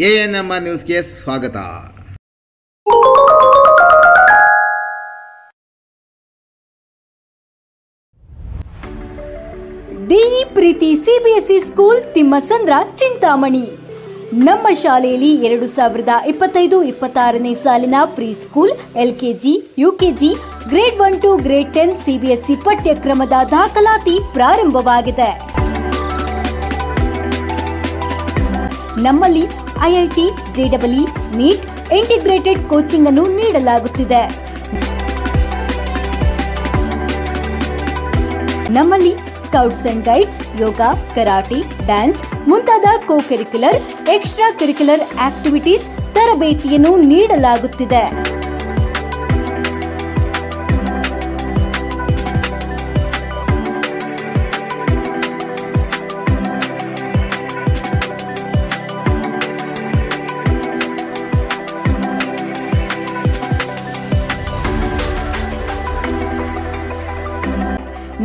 ANMR ನ್ಯೂಸ್ಗೆ ಸ್ವಾಗತ. DE Preethi CBSE school Thimmasandra Chintamani. ನಮ್ಮ ಶಾಲೆಯಲ್ಲಿ 2025-26ನೇ ಸಾಲಿನ pre school, LKG, UKG, grade 1 to grade 10 CBSE ಪಠ್ಯಕ್ರಮದ ದಾಖಲಾತಿ ಪ್ರಾರಂಭವಾಗಿದೆ. ನಮ್ಮಲ್ಲಿ IIT, JEE, NEET, integrated coaching ಅನ್ನು ನೀಡಲಾಗುತ್ತಿದೆ. ನಮ್ಮಲ್ಲಿ scouts and guides, yoga, karate, dance ಮುಂತಾದ ಕೋ-ಕರಿಕ್ಯುಲರ್, ಎಕ್ಸ್ಟ್ರಾ ಕರಿಕ್ಯುಲರ್ ಆಕ್ಟಿವಿಟೀಸ್ ತರಬೇತಿಯನ್ನು ನೀಡಲಾಗುತ್ತಿದೆ.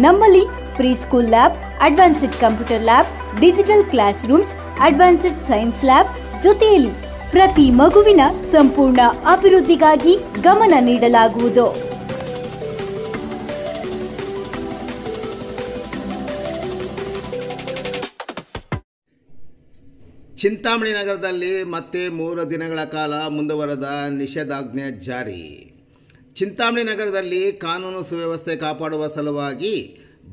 ನಮ್ಮಲ್ಲಿ pre school lab, advanced computer lab, digital class rooms, advanced science lab ಜೊತೆಯಲ್ಲಿ ಪ್ರತಿ ಮಗುವಿನ ಸಂಪೂರ್ಣ ಅಭಿವೃದ್ಧಿಗಾಗಿ ಗಮನ ನೀಡಲಾಗುವುದು. ಚಿಂತಾಮಣಿ ನಗರದಲ್ಲಿ ಮತ್ತೆ 3 ದಿನಗಳ ಕಾಲ ಮುಂದುವರೆದ ನಿಷೇಧಾಜ್ಞೆ ಜಾರಿ. ಚಿಂತಾಮಣಿ ನಗರದಲ್ಲಿ ಕಾನೂನು ಸುವ್ಯವಸ್ಥೆ ಕಾಪಾಡುವ ಸಲುವಾಗಿ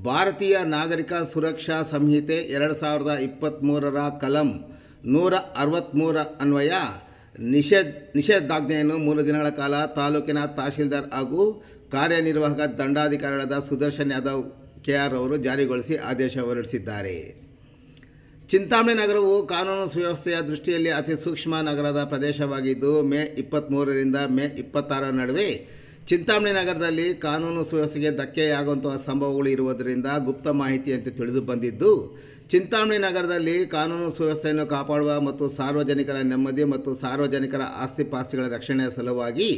ಭಾರತೀಯ ನಾಗರಿಕ ಸುರಕ್ಷಾ ಸಂಹಿತೆ 2023ರ ಕಲಂ 163 ಅನ್ವಯ ನಿಷೇಧಾಜ್ಞೆಯನ್ನು 3 ದಿನಗಳ ಕಾಲ ತಾಲೂಕಿನ ತಹಶೀಲ್ದಾರ್ ಹಾಗೂ ಕಾರ್ಯನಿರ್ವಾಹಕ ದಂಡಾಧಿಕಾರಿಗಳಾದ ಸುದರ್ಶನ್ ಯಾದವ್ ಕೆಆರ್ ಅವರು ಜಾರಿಗೊಳಿಸಿ ಆದೇಶ ಹೊರಡಿಸಿದ್ದಾರೆ. ಚಿಂತಾಮಣಿ ನಗರವು ಕಾನೂನು ಸುವ್ಯವಸ್ಥೆಯ ದೃಷ್ಟಿಯಲ್ಲಿ ಅತಿ ಸೂಕ್ಷ್ಮ ನಗರದ ಪ್ರದೇಶವಾಗಿದ್ದು, ಮೇ 23ರಿಂದ ಮೇ 26ರ ನಡುವೆ ಚಿಂತಾಮಣಿ ನಗರದಲ್ಲಿ ಕಾನೂನು ಸುವ್ಯವಸ್ಥೆಗೆ ಧಕ್ಕೆಯಾಗುವಂತಹ ಸಂಭವಗಳು ಇರುವುದರಿಂದ ಗುಪ್ತ ಮಾಹಿತಿಯಂತೆ ತಿಳಿದು ಬಂದಿದ್ದು, ಚಿಂತಾಮಣಿ ನಗರದಲ್ಲಿ ಕಾನೂನು ಸುವ್ಯವಸ್ಥೆಯನ್ನು ಕಾಪಾಡುವ ಮತ್ತು ಸಾರ್ವಜನಿಕರ ನೆಮ್ಮದಿ ಮತ್ತು ಸಾರ್ವಜನಿಕರ ಆಸ್ತಿಪಾಸ್ತಿಗಳ ರಕ್ಷಣೆಯ ಸಲುವಾಗಿ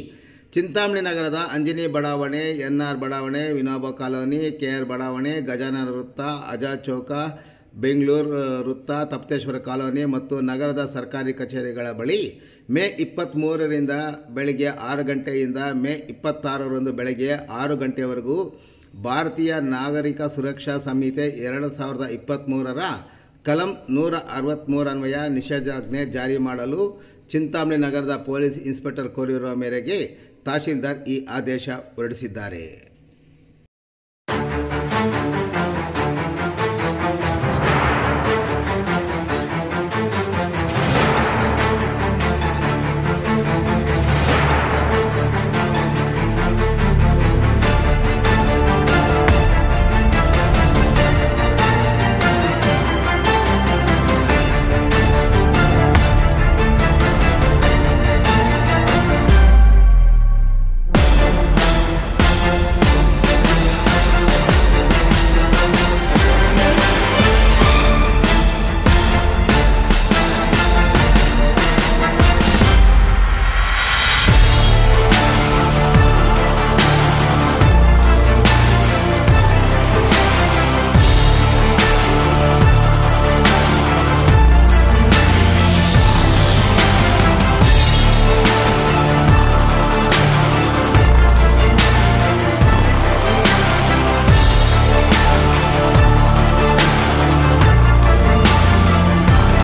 ಚಿಂತಾಮಣಿ ನಗರದ ಅಂಜನಿ ಬಡಾವಣೆ, NR ಬಡಾವಣೆ, ವಿನೋಬ ಕಾಲೋನಿ, KR ಬಡಾವಣೆ, ಗಜಾನನ ವೃತ್ತ, ಆಜಾದ್ ಚೌಕ, ಬೆಂಗಳೂರು ವೃತ್ತ, ತಪ್ತೇಶ್ವರ ಕಾಲೋನಿ ಮತ್ತು ನಗರದ ಸರ್ಕಾರಿ ಕಚೇರಿಗಳ ಬಳಿ ಮೇ 23ರಿಂದ ಬೆಳಗ್ಗೆ 6 ಗಂಟೆಯಿಂದ ಮೇ 26ರಂದು ಬೆಳಗ್ಗೆ 6 ಗಂಟೆವರೆಗೂ ಭಾರತೀಯ ನಾಗರಿಕ ಸುರಕ್ಷಾ ಸಂಹಿತೆ 2023ರ ಕಲಂ 163 ಅನ್ವಯ ನಿಷೇಧಾಜ್ಞೆ ಜಾರಿ ಮಾಡಲು ಚಿಂತಾಮಣಿ ನಗರದ ಪೊಲೀಸ್ ಇನ್ಸ್ಪೆಕ್ಟರ್ ಕೋರಿರುವ ಮೇರೆಗೆ ತಹಶೀಲ್ದಾರ್ ಈ ಆದೇಶ ಹೊರಡಿಸಿದ್ದಾರೆ.